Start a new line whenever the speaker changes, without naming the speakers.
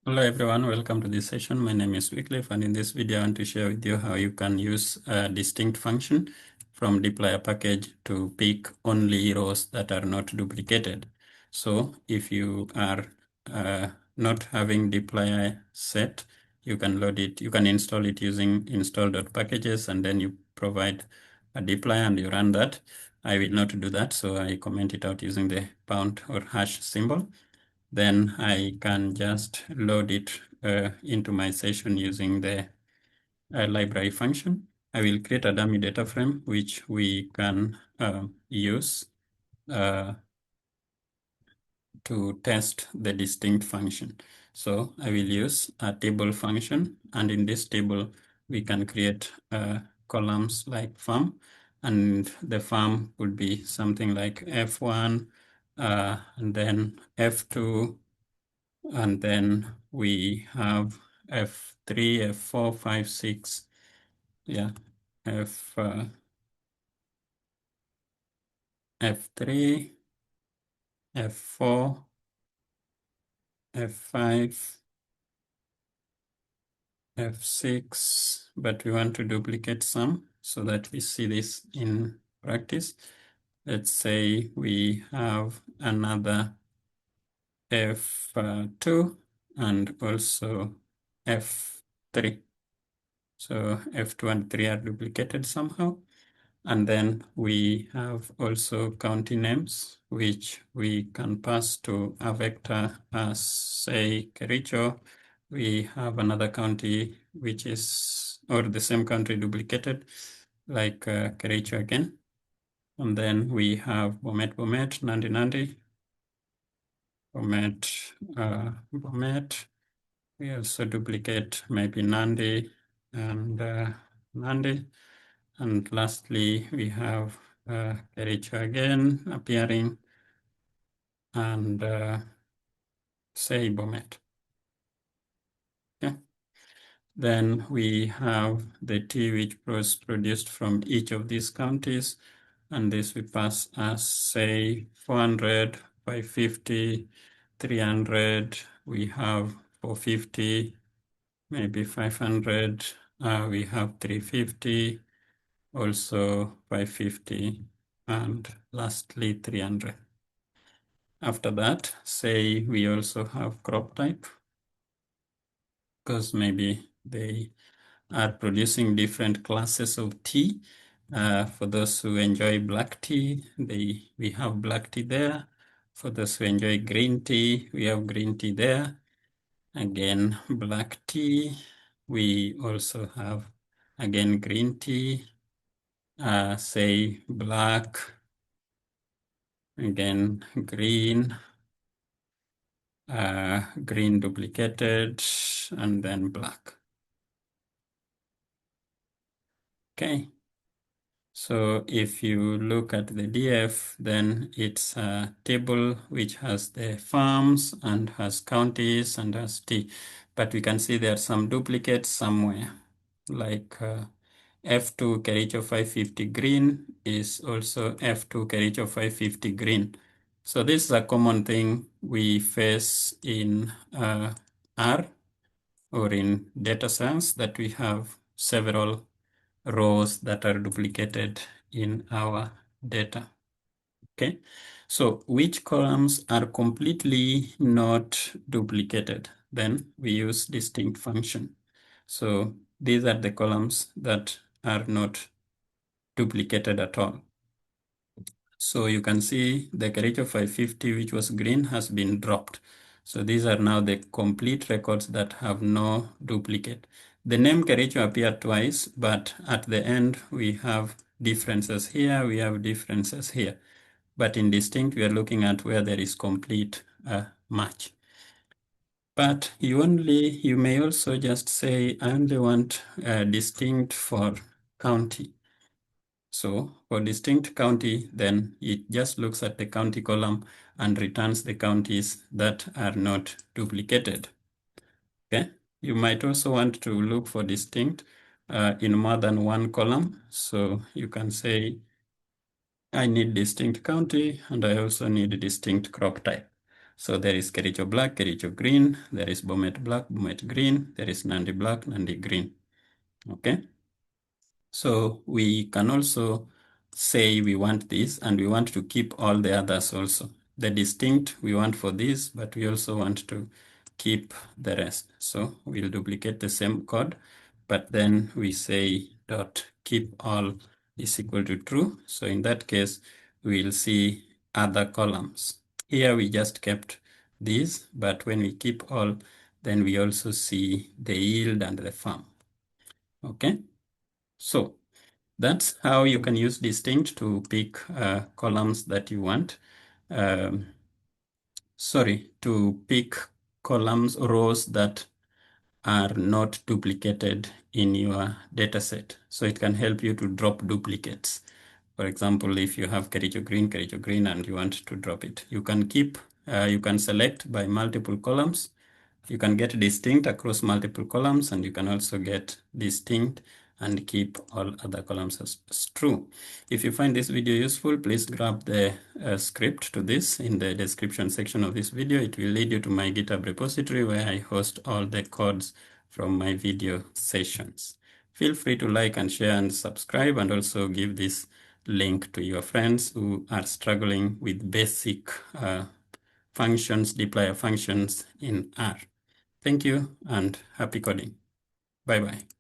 Hello everyone, welcome to this session. My name is Wycliffe, and in this video I want to share with you how you can use a distinct function from dplyr package to pick only rows that are not duplicated. So if you are not having dplyr set, you can load it, you can install it using install.packages, and then you provide a dplyr and you run that. I will not do that, so I comment it out using the pound or hash symbol. Then I can just load it into my session using the library function. I will create a dummy data frame, which we can use to test the distinct function. So I will use a table function, and in this table, we can create columns like farm, and the farm would be something like F1, and then F2, and then we have F3, F4, 5, 6. Yeah, F3, F4, F5, F6, but we want to duplicate some so that we see this in practice. Let's say we have another F2 and also F3. So F2 and 3 are duplicated somehow. And then we have also county names, which we can pass to a vector as, say, Kericho. We have another county, which is, or the same country duplicated, like Kericho again. And then we have Bomet, Nandi, Bomet. We also duplicate maybe Nandi and Nandi. And lastly, we have Kericho again appearing, and say Bomet. Okay. Then we have the T which was produced from each of these counties, and this we pass as, say, 400, 550, 300. We have 450, maybe 500. We have 350. Also 550, and lastly 300. After that, say we also have crop type, because maybe they are producing different classes of tea. For those who enjoy black tea, we have black tea there. For those who enjoy green tea, we have green tea there. Again, black tea. We also have, again, green tea. Say black, again green, green duplicated, and then black. Okay, so if you look at the DF, then it's a table which has the farms and has counties and has T, but we can see there are some duplicates somewhere, like F2 Kericho 550 green is also F2 Kericho 550 green. So this is a common thing we face in R or in data science, that we have several rows that are duplicated in our data. Okay, so which columns are completely not duplicated? Then we use distinct function. So these are the columns that are not duplicated at all. So you can see the Kericho 550, which was green, has been dropped. So these are now the complete records that have no duplicate. The name Kericho appeared twice, but at the end, we have differences here, we have differences here. But in distinct, we are looking at where there is complete match. But you may also just say, I only want distinct for county. So for distinct county, then it just looks at the county column and returns the counties that are not duplicated. Okay. You might also want to look for distinct in more than one column. So you can say, I need distinct county and I also need a distinct crop type. So there is Kericho black, Kericho green, there is Bomet black, Bomet green, there is Nandi black, Nandi green. Okay. So we can also say we want this and we want to keep all the others also. The distinct we want for this, but we also want to keep the rest. So we'll duplicate the same code, but then we say dot keep all is equal to true. So in that case, we'll see other columns. Here we just kept these, but when we keep all, then we also see the yield and the farm. Okay, so that's how you can use distinct to pick columns that you want. To pick columns, rows that are not duplicated in your dataset. So it can help you to drop duplicates. For example, if you have Kericho green, and you want to drop it, you can you can select by multiple columns. You can get distinct across multiple columns, and you can also get distinct and keep all other columns as true. If you find this video useful, please grab the script to this in the description section of this video. It will lead you to my GitHub repository where I host all the codes from my video sessions. Feel free to like and share and subscribe, and also give this link to your friends who are struggling with basic functions, dplyr functions in R. Thank you and happy coding. Bye-bye.